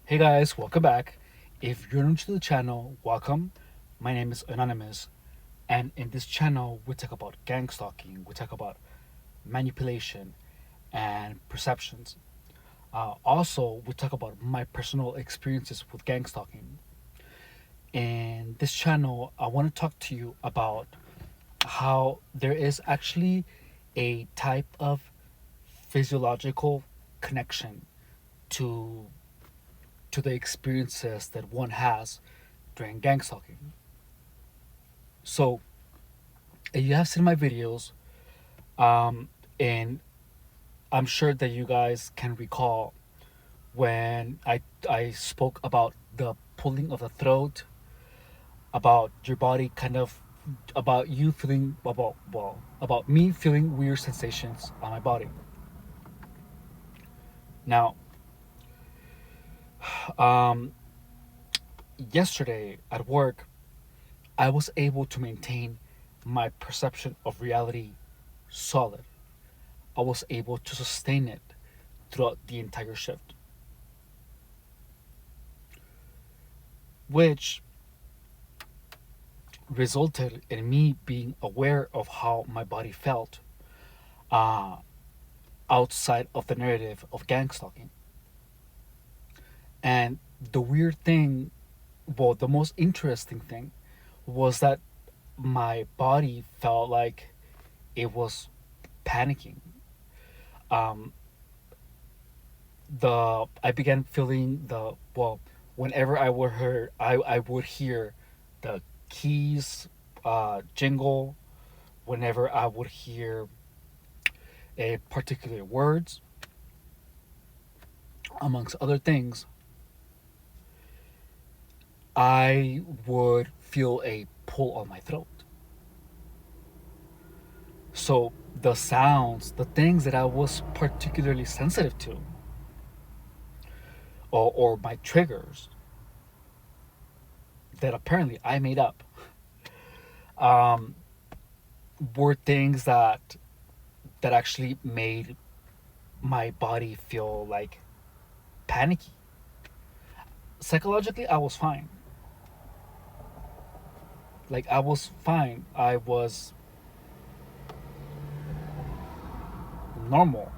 Hey guys, welcome back. If you're new to the channel, welcome. My name is Anonymous, and in this channel, we talk about gang stalking, we talk about manipulation and perceptions. Also, we talk about my personal experiences with gang stalking. In this channel, I want to talk to you about how there is actually a type of physiological connection to the experiences that one has during gang stalking. So, you have seen my videos, um, and I'm sure that you guys can recall when I spoke about the pulling of the throat, about your body kind of, about you feeling about me feeling weird sensations on my body. Now, um, yesterday at work, I was able to maintain my perception of reality solid. I was able to sustain it throughout the entire shift, which resulted in me being aware of how my body felt uh, outside of the narrative of gang stalking. And the weird thing, well, the most interesting thing was that my body felt like it was panicking. Um, the I began feeling whenever I would hear the keys jingle, whenever I would hear a particular words, amongst other things, I would feel a pull on my throat. So the sounds, the things that I was particularly sensitive to, or my triggers that apparently I made up, um, were things that actually made my body feel like panicky. Psychologically, I was fine. Like I was fine. I was normal.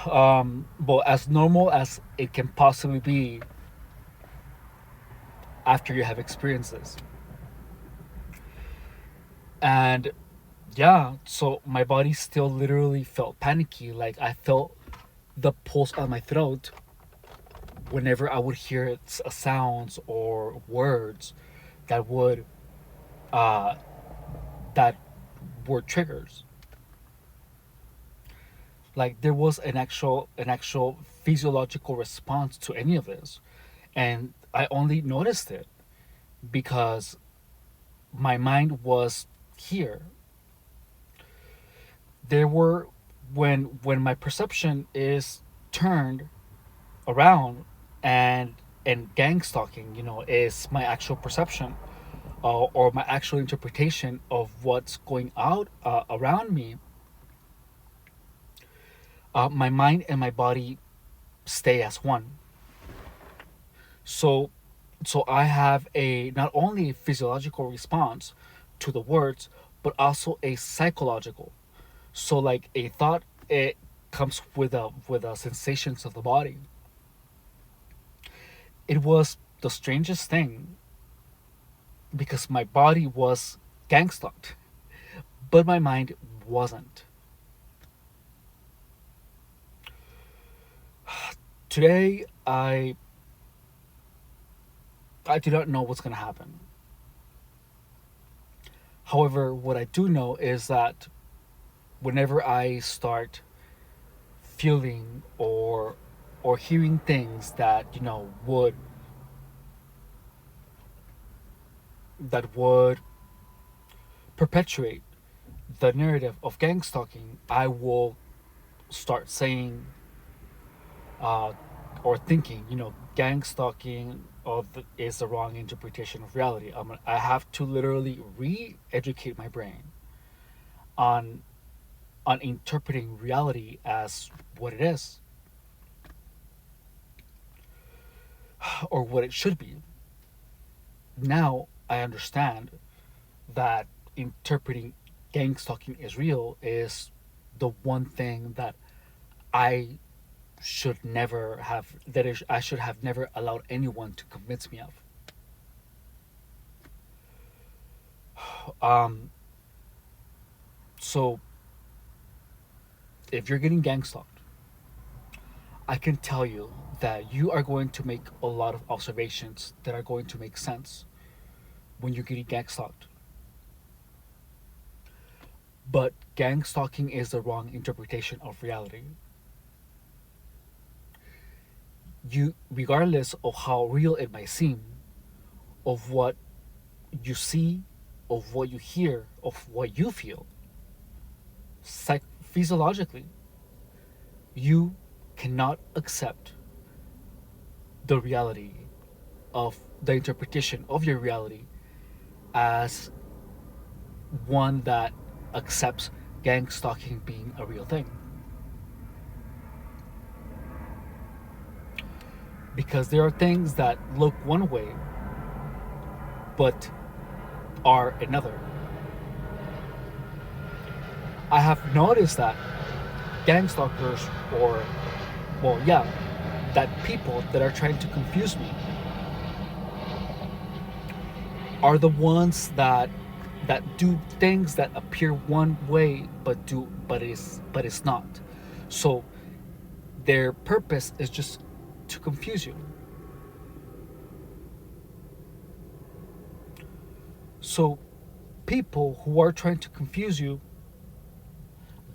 Well, as normal as it can possibly be after you have experiences. And yeah, so my body still literally felt panicky. Like I felt the pulse on my throat whenever I would hear sounds or words that would uh, that were triggers. Like there was an actual physiological response to any of this, and I only noticed it because my mind was here. There were when my perception is turned around, and gang stalking, is my actual perception, or my actual interpretation of what's going out around me. My mind and my body stay as one. So I have a not only a physiological response to the words, but also a psychological. So like a thought, it comes with a sensations of the body. It was the strangest thing because my body was gangstalked, but my mind wasn't. Today, I do not know what's gonna happen. However, what I do know is that whenever I start feeling or hearing things that would perpetuate the narrative of gang stalking, I will start saying uh, or thinking, gang stalking is the wrong interpretation of reality. I have to literally re-educate my brain on interpreting reality as what it is. or what it should be. Now I understand that interpreting gang stalking is real is the one thing that I should never have that is, I should have never allowed anyone to convince me of. Um, so if you're getting gang stalked, I can tell you that you are going to make a lot of observations that are going to make sense when you're getting gang stalked. But gang stalking is the wrong interpretation of reality. You, regardless of how real it might seem, of what you see, of what you hear, of what you feel, physiologically, you cannot accept the reality of the interpretation of your reality as one that accepts gang stalking being a real thing. Because there are things that look one way but are another. I have noticed that gang stalkers, or, well, yeah, that people that are trying to confuse me are the ones that do things that appear one way but it's not. So their purpose is just to confuse you. So people who are trying to confuse you,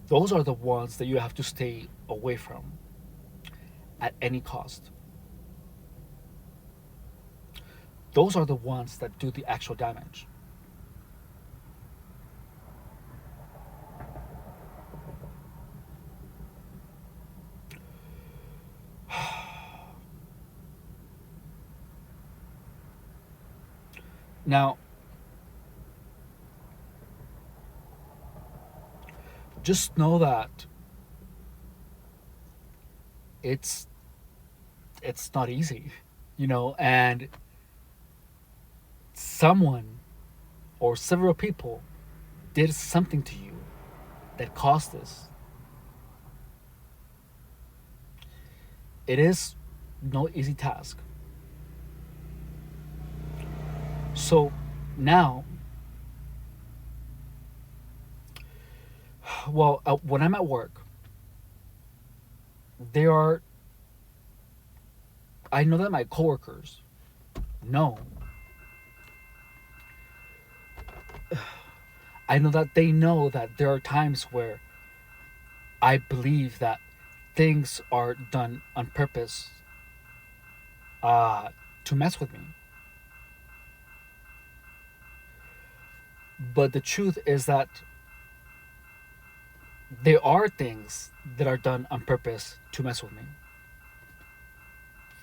those are the ones that you have to stay away from at any cost. Those are the ones that do the actual damage. Now, just know that it's it's not easy, and someone or several people did something to you that caused this. It is no easy task. So now, well, when I'm at work, there are, I know that my coworkers know, I know that they know that there are times where I believe that things are done on purpose uh, to mess with me. But the truth is that there are things that are done on purpose to mess with me.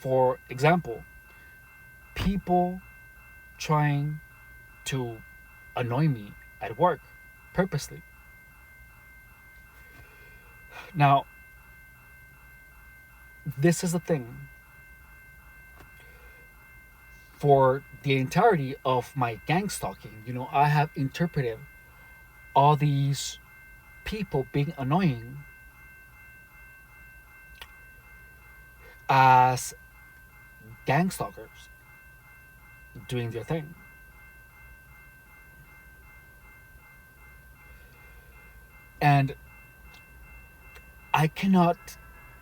For example, people trying to annoy me at work purposely. Now, this is the thing. For the entirety of my gang stalking, I have interpreted all these people being annoying as gang stalkers doing their thing. And I cannot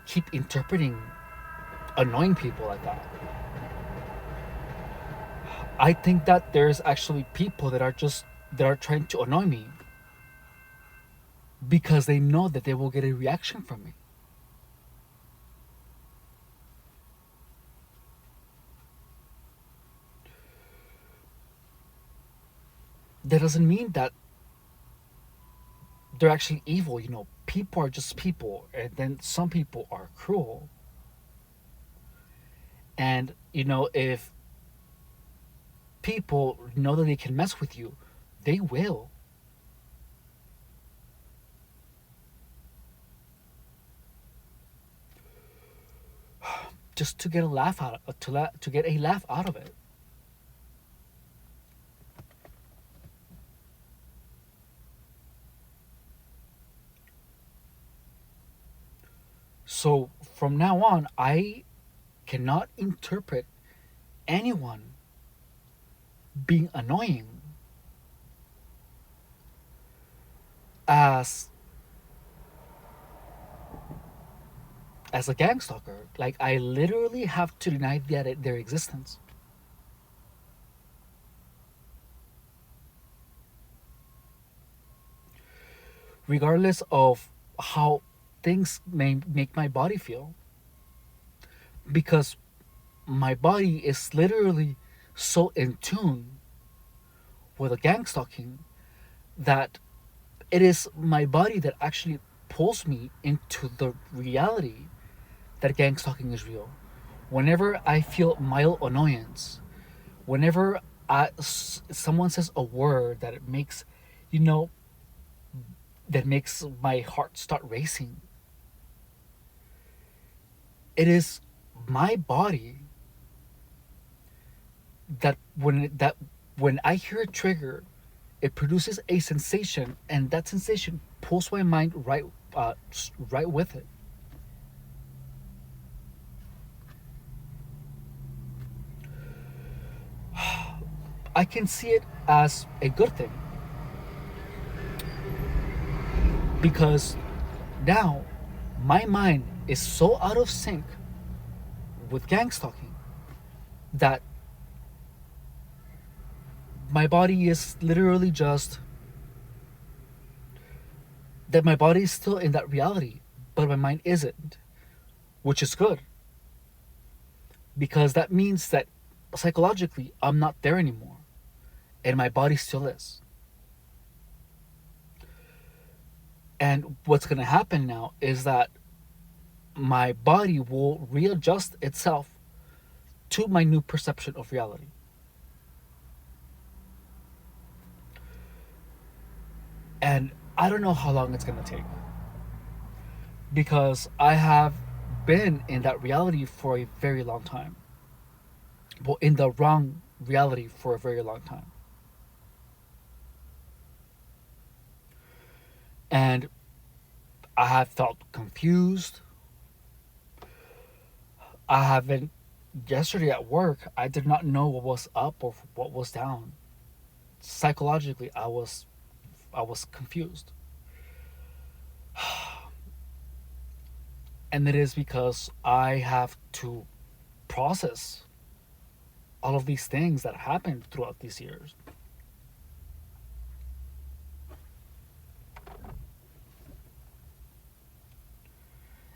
keep interpreting annoying people like that. I think that there's actually people that are trying to annoy me because they know that they will get a reaction from me. That doesn't mean that they're actually evil. People are just people, and then some people are cruel. And if people know that they can mess with you, they will. just to get a laugh to get a laugh out of it. So from now on, I cannot interpret anyone being annoying as a gang stalker. Like, I literally have to deny their existence. Regardless of how things may make my body feel. Because my body is literally so in tune with the gang stalking that it is my body that actually pulls me into the reality that gang stalking is real. Whenever I feel mild annoyance, whenever someone says a word that it makes, you know, that makes my heart start racing, it is my body that when I hear a trigger, it produces a sensation, and that sensation pulls my mind right with it. I can see it as a good thing because now my mind is so out of sync with gang stalking that my body is literally just that my body is still in that reality, but my mind isn't, which is good because that means that psychologically I'm not there anymore and my body still is. And what's going to happen now is that my body will readjust itself to my new perception of reality. And I don't know how long it's going to take because I have been in that reality for a very long time. Well, in the wrong reality for a very long time. And I have felt confused. I haven't. Yesterday at work, I did not know what was up or what was down. Psychologically, I was confused. And it is because I have to process all of these things that happened throughout these years.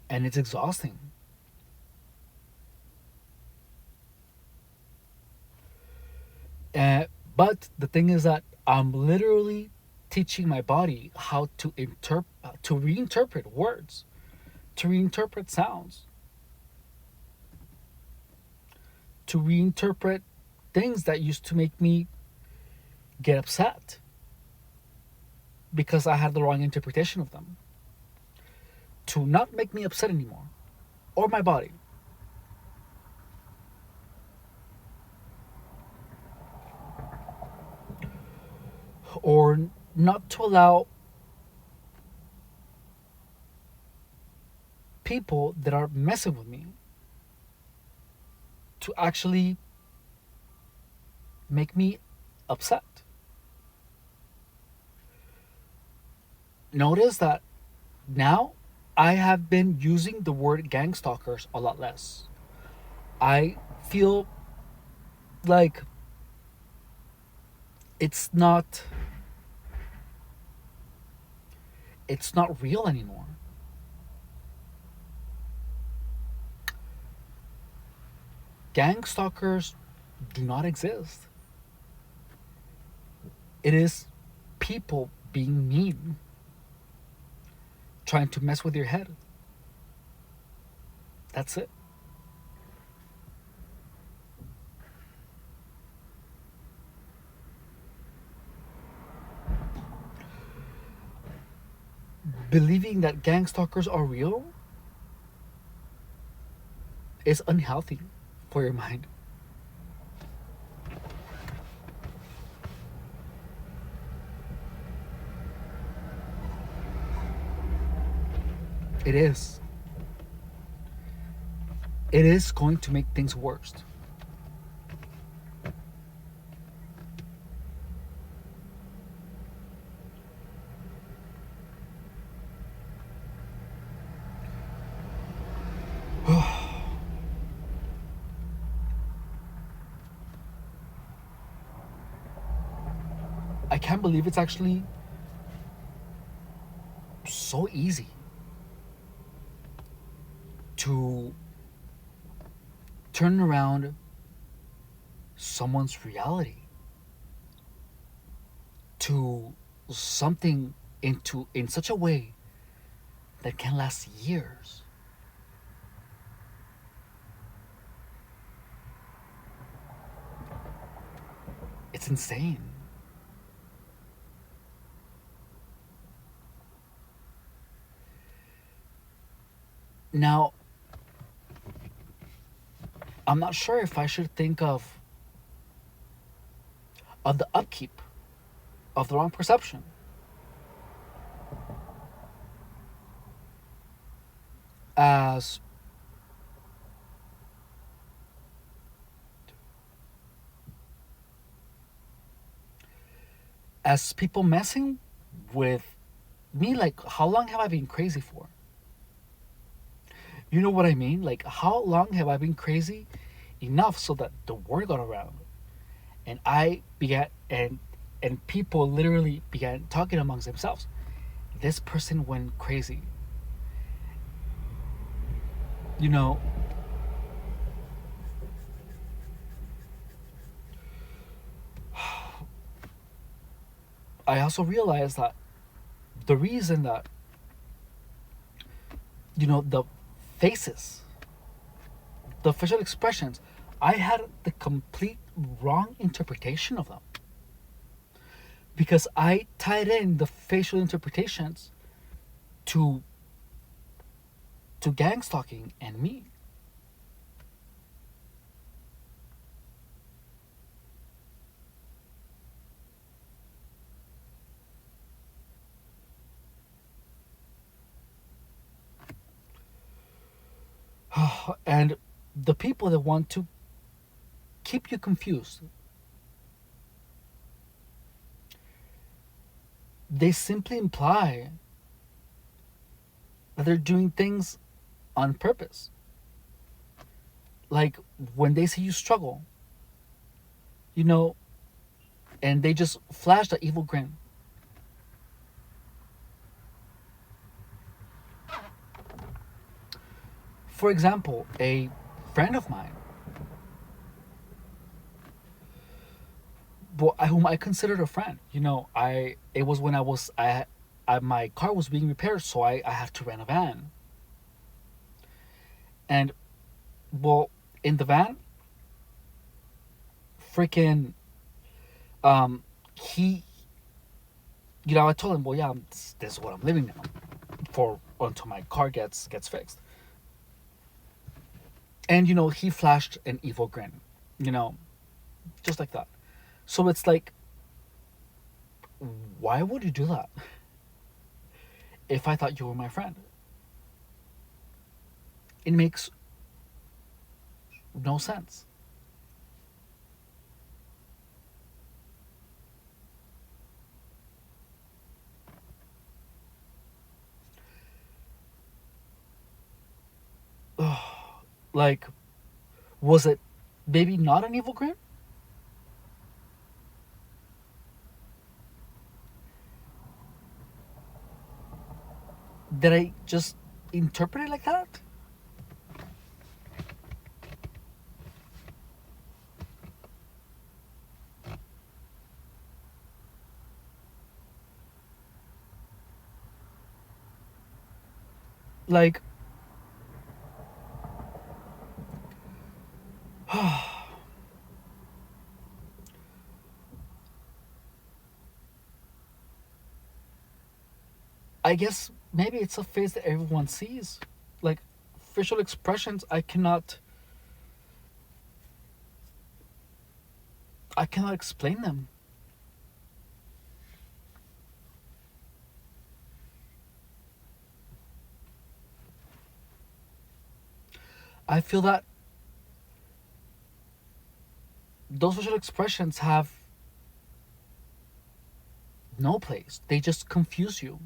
And it's exhausting. But the thing is that I'm literally teaching my body how to reinterpret words, to reinterpret sounds, to reinterpret things that used to make me get upset because I had the wrong interpretation of them, to not make me upset anymore, or my body. Or not to allow people that are messing with me to actually make me upset. Notice that now I have been using the word gang stalkers a lot less. I feel like it's not real anymore. Gang stalkers do not exist. It is people being mean, trying to mess with your head. That's it. Believing that gang stalkers are real is unhealthy for your mind. It is. It is going to make things worse. I can't believe it's actually so easy to turn around someone's reality to something into in such a way that can last years. It's insane. Now, I'm not sure if I should think of the upkeep of the wrong perception as people messing with me. Like, how long have I been crazy for? You know what I mean? Like, how long have I been crazy enough so that the word got around, and I began and people literally began talking amongst themselves. This person went crazy. You know, I also realized that the reason that, the faces, the facial expressions, I had the complete wrong interpretation of them because I tied in the facial interpretations to gang stalking and me. And the people that want to keep you confused, they simply imply that they're doing things on purpose. Like when they see you struggle, you know, and they just flash that evil grin. For example, a friend of mine, whom I considered a friend, it was when my car was being repaired, so I had to rent a van. And well, in the van, freaking, he, I told him, well, yeah, this is what I'm living now, for until my car gets fixed. And he flashed an evil grin, you know, just like that. So it's like, why would you do that? If I thought you were my friend, it makes no sense. Like, was it maybe not an evil grin? Did I just interpret it like that? Like, I guess maybe it's a face that everyone sees. Like, facial expressions, I cannot I cannot explain them. I feel that those facial expressions have no place. They just confuse you.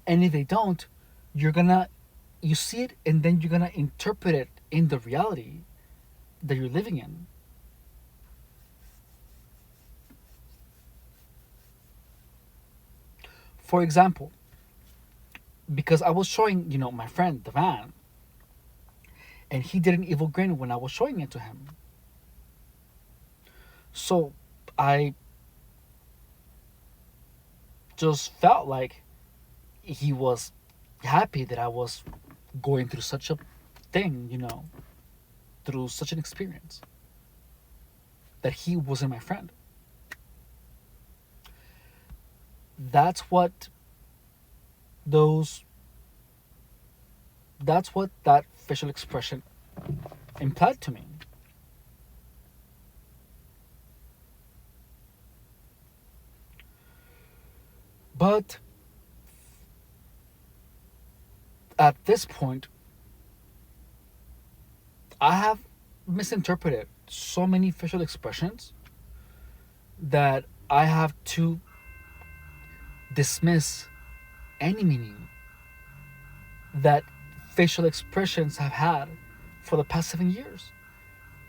And if they don't, you're gonna, you see it and then you're gonna interpret it in the reality that you're living in. For example, because I was showing, my friend, the van, and he did an evil grin when I was showing it to him. So I just felt like he was happy that I was going through such a thing, through such an experience, that he wasn't my friend. That's what those that's what that facial expression implied to me. But at this point, I have misinterpreted so many facial expressions that I have to dismiss any meaning that facial expressions have had for the past 7 years,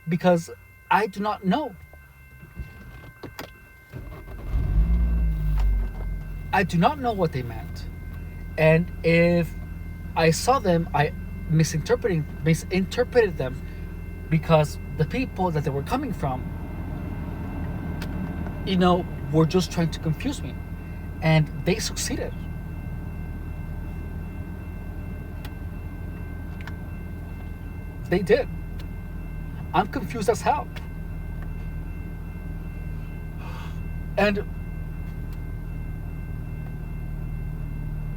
because I do not know. I do not know what they meant. And if I saw them, I misinterpreted them, because the people that they were coming from, were just trying to confuse me. And they succeeded. They did. I'm confused as hell. And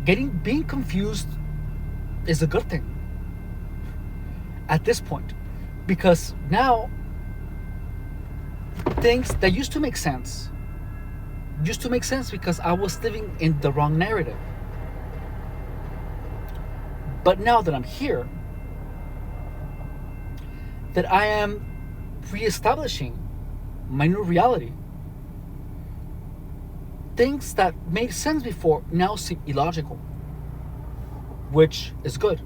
being confused is a good thing at this point, because now things that used to make sense because I was living in the wrong narrative. But now that I'm here, that I am reestablishing my new reality, things that made sense before now seem illogical, which is good.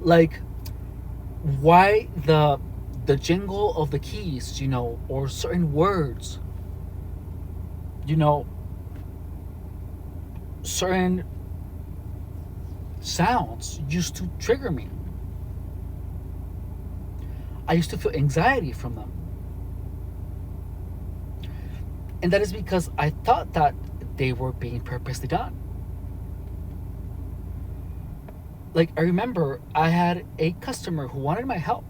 Like, why the jingle of the keys, or certain words, certain sounds used to trigger me. I used to feel anxiety from them. And that is because I thought that they were being purposely done. Like, I remember I had a customer who wanted my help.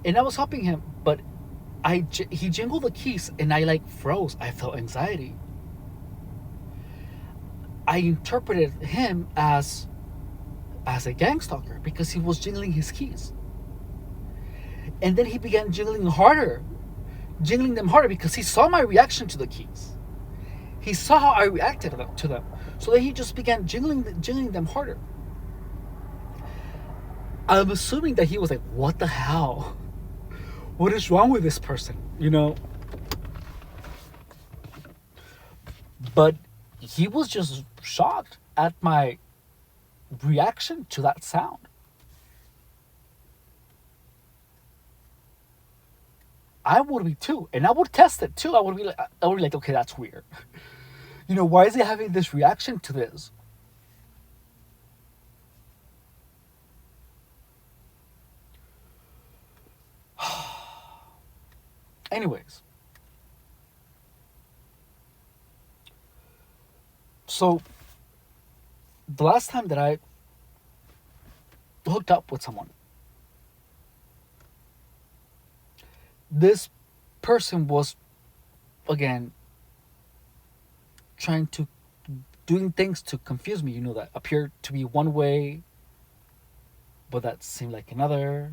And I was helping him, but he jingled the keys and I froze. I felt anxiety. I interpreted him as a gang stalker because he was jingling his keys. And then he began jingling them harder because he saw my reaction to the keys. He saw how I reacted to them. So then he just began jingling them harder. I'm assuming that he was like, what the hell? What is wrong with this person? But he was just shocked at my reaction to that sound. I would be too, and I would test it too. I would be like, okay, that's weird. Why is he having this reaction to this? Anyways, so the last time that I hooked up with someone, this person was, again, doing things to confuse me, that appeared to be one way, but that seemed like another.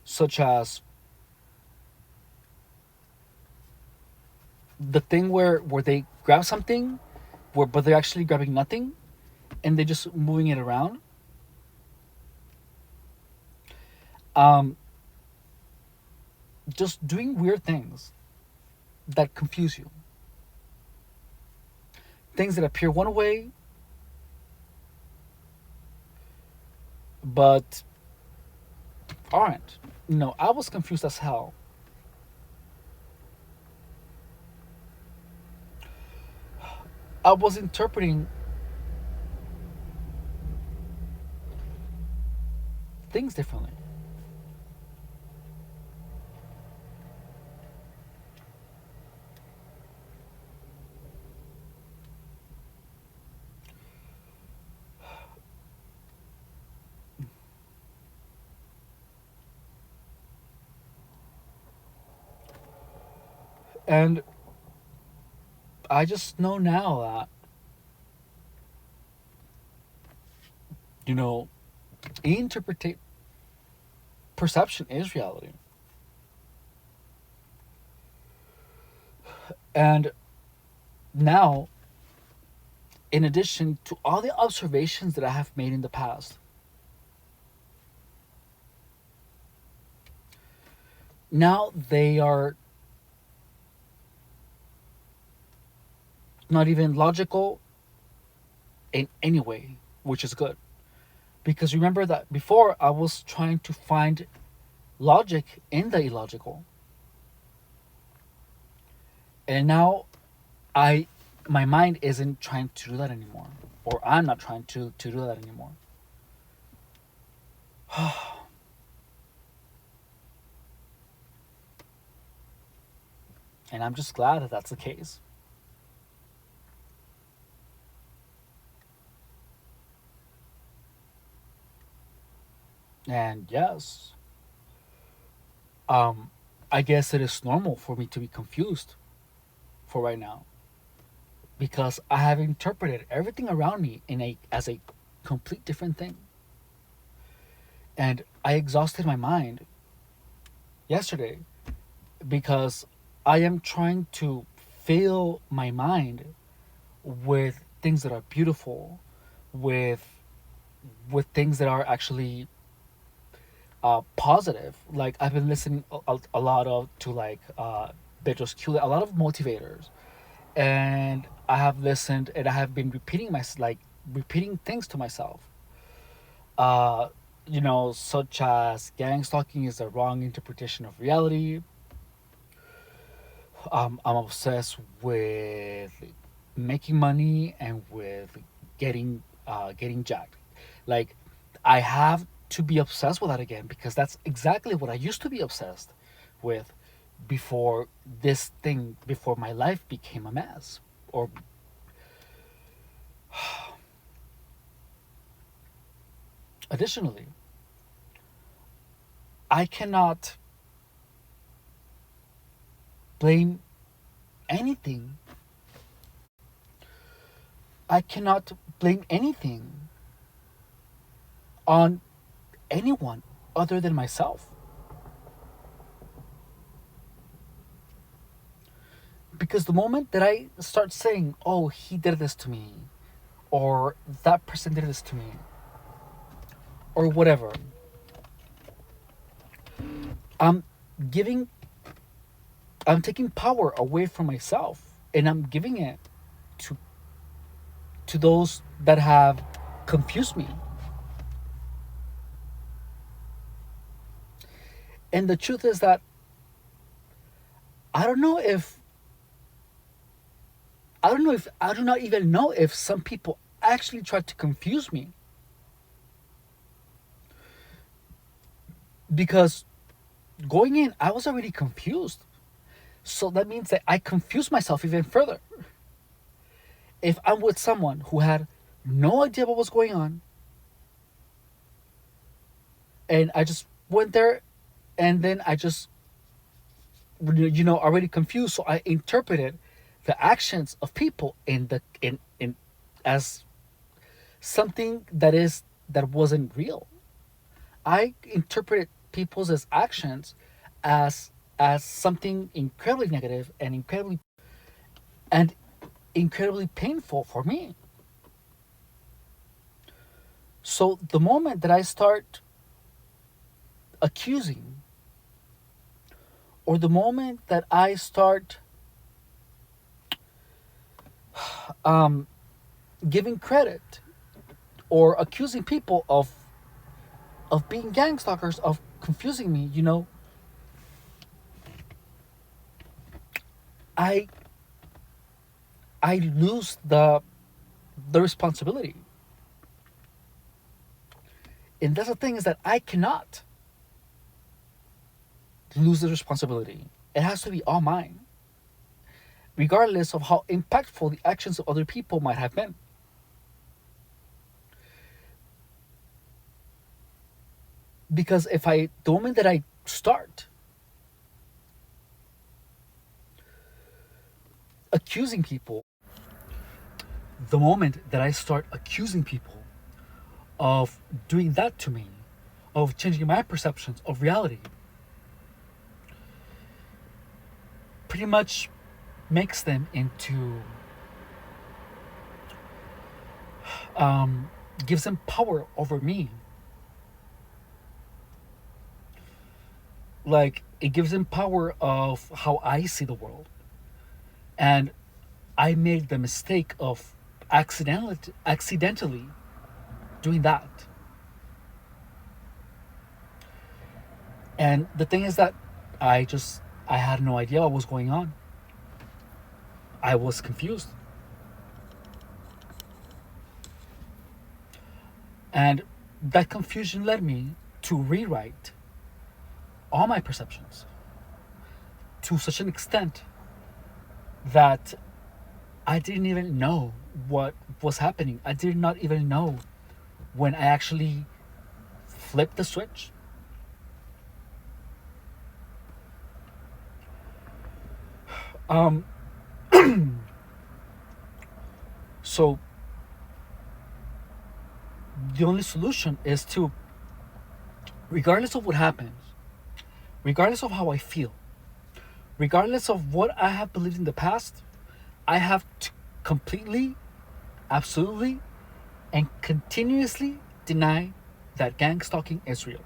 Such as the thing where they grab something, but they're actually grabbing nothing, and they're just moving it around. Um, just doing weird things that confuse you. Things that appear one way, but aren't. No, I was confused as hell. I was interpreting things differently. And I just know now that, you know, interpretate perception is reality. And now, in addition to all the observations that I have made in the past, now they are not even logical in any way, which is good. Because remember that before I was trying to find logic in the illogical. And now I my mind isn't trying to do that anymore. Or I'm not trying to do that anymore. And I'm just glad that that's the case. And yes, um, I guess it is normal for me to be confused for right now because I have interpreted everything around me in a as a complete different thing. And I exhausted my mind yesterday because I am trying to fill my mind with things that are beautiful, with things that are actually positive. Like I've been listening a lot of to like Bedros Q, a lot of motivators, and I have listened and I have been repeating repeating things to myself. Uh, such as gang stalking is a wrong interpretation of reality. I'm obsessed with making money and with getting jacked. Like I have to be obsessed with that again because that's exactly what I used to be obsessed with before before my life became a mess. Or additionally, I cannot blame anything. I cannot blame anything on anyone other than myself. Because the moment that I start saying, oh, he did this to me, or that person did this to me, or whatever, I'm giving, I'm taking power away from myself and I'm giving it to, to those that have confused me. And the truth is that I don't know if, I do not even know if some people actually tried to confuse me. Because going in, I was already confused. So that means that I confused myself even further. If I'm with someone who had no idea what was going on, and I just went there, and then I just, already confused, so I interpreted the actions of people in as something that wasn't real. I interpreted people's as actions as something incredibly negative and and incredibly painful for me. So the moment that I start accusing, or the moment that I start um, giving credit or accusing people of being gang stalkers, of confusing me, I I lose the responsibility. And that's the thing, is that I cannot lose the responsibility. It has to be all mine, regardless of how impactful the actions of other people might have been. Because the moment that I start accusing people, the moment that I start accusing people of doing that to me, of changing my perceptions of reality, pretty much makes them into, gives them power over me. Like, it gives them power of how I see the world. And I made the mistake of accidentally doing that. And the thing is that I had no idea what was going on. I was confused. And that confusion led me to rewrite all my perceptions to such an extent that I didn't even know what was happening. I did not even know when I actually flipped the switch. Um, so the only solution is to, regardless of what happens, regardless of how I feel, regardless of what I have believed in the past, I have to completely, absolutely, and continuously deny that gang stalking is real.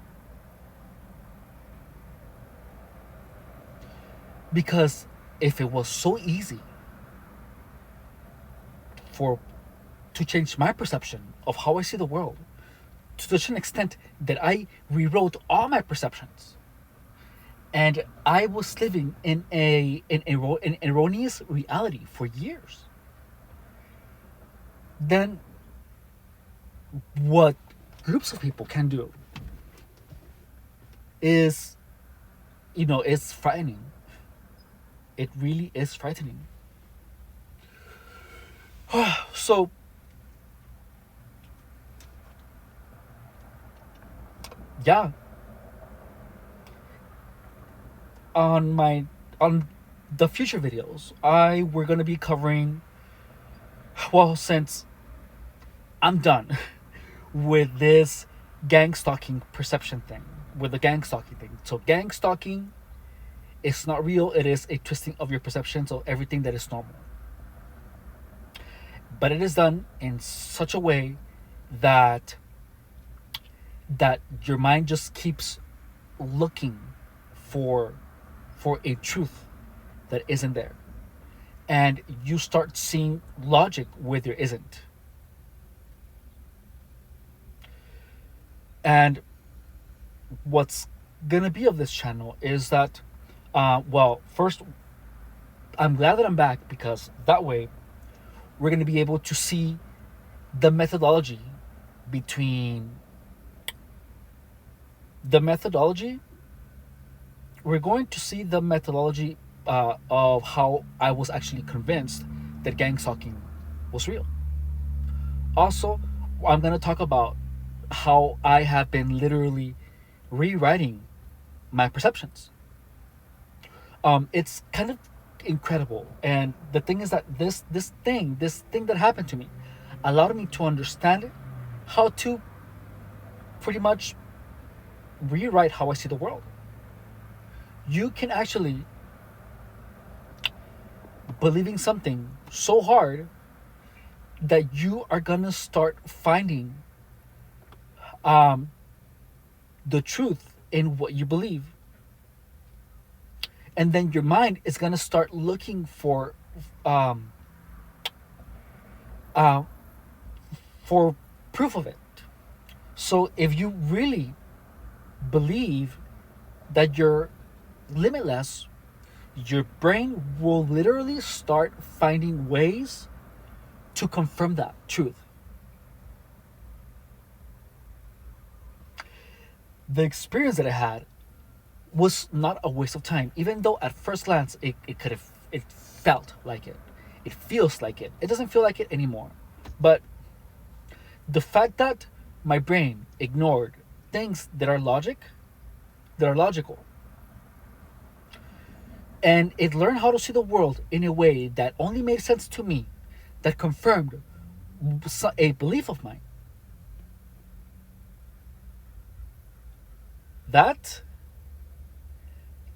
Because if it was so easy for to change my perception of how I see the world to such an extent that I rewrote all my perceptions, and I was living in an erroneous reality for years, then what groups of people can do is, is frightening. It really is frightening. So, yeah, on the future videos, we're gonna be covering. Well, since I'm done with this gang stalking perception thing, with the gang stalking thing. So gang stalking is not real. It is a twisting of your perceptions of everything that is normal. But it is done in such a way that your mind just keeps looking for a truth that isn't there, and you start seeing logic where there isn't. And what's gonna be of this channel is that, well, first, I'm glad that I'm back, because that way we're gonna be able to see the methodology between the methodology. We're going to see the methodology of how I was actually convinced that gang stalking was real. Also, I'm going to talk about how I have been literally rewriting my perceptions. It's kind of incredible, and the thing is that this thing that happened to me, allowed me to understand how to pretty much rewrite how I see the world. You can actually believing something so hard that you are gonna start finding um, the truth in what you believe, and then your mind is gonna start looking um, uh, for proof of it. So if you really believe that you're limitless, your brain will literally start finding ways to confirm that truth. The experience that I had was not a waste of time, even though at first glance it could have it felt like it. It feels like it. It doesn't feel like it anymore. But the fact that my brain ignored things that are logical, and it learned how to see the world in a way that only made sense to me, that confirmed a belief of mine. That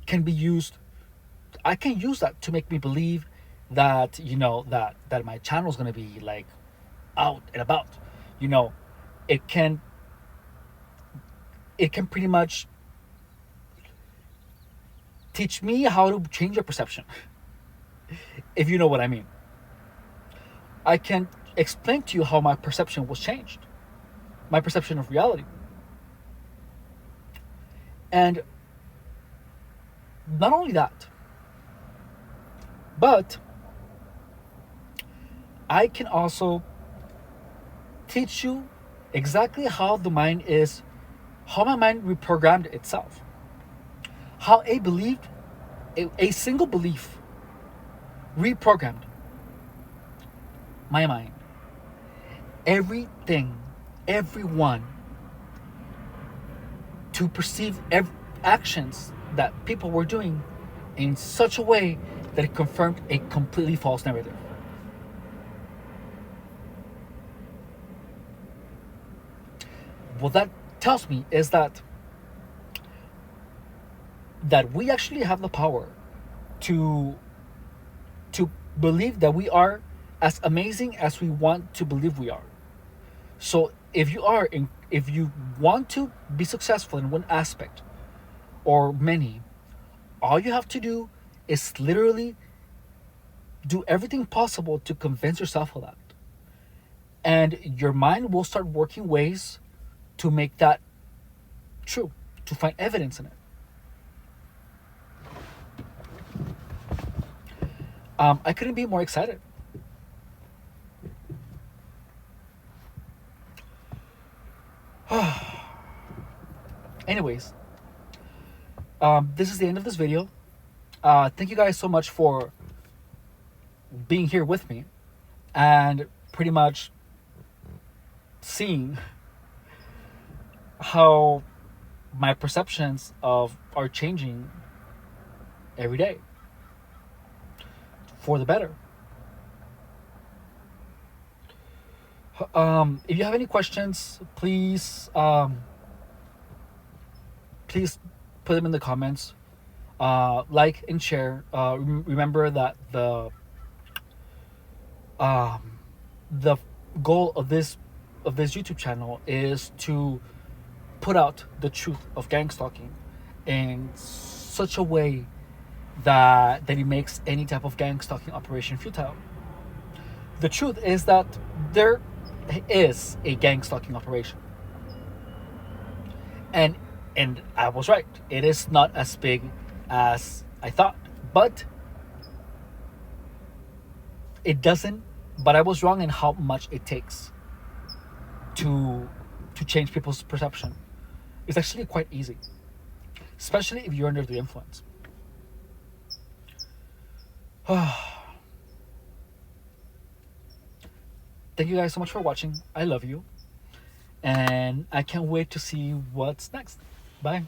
can be used. I can use that to make me believe that that my channel is gonna be like out and about. You know, it can it can pretty much teach me how to change your perception, if you know what I mean. I can explain to you how my perception was changed, my perception of reality. And not only that, but I can also teach you exactly how my mind reprogrammed itself. How a single belief reprogrammed my mind. Everything, everyone, to perceive actions that people were doing in such a way that it confirmed a completely false narrative. What that tells me is that we actually have the power to believe that we are as amazing as we want to believe we are. So if you want to be successful in one aspect or many, all you have to do is literally do everything possible to convince yourself of that. And your mind will start working ways to make that true, to find evidence in it. I couldn't be more excited. Anyways, this is the end of this video. Thank you guys so much for being here with me and pretty much seeing how my perceptions are changing every day for the better. If you have any questions, please put them in the comments. Like and share. Remember that the goal of this YouTube channel is to put out the truth of gang stalking in such a way that it makes any type of gang stalking operation futile. The truth is that there is a gang stalking operation, and I was right. It is not as big as I thought, but I was wrong in how much it takes to change people's perception. It's actually quite easy, especially if you're under the influence. Thank you guys so much for watching. I love you, and I can't wait to see what's next. Bye.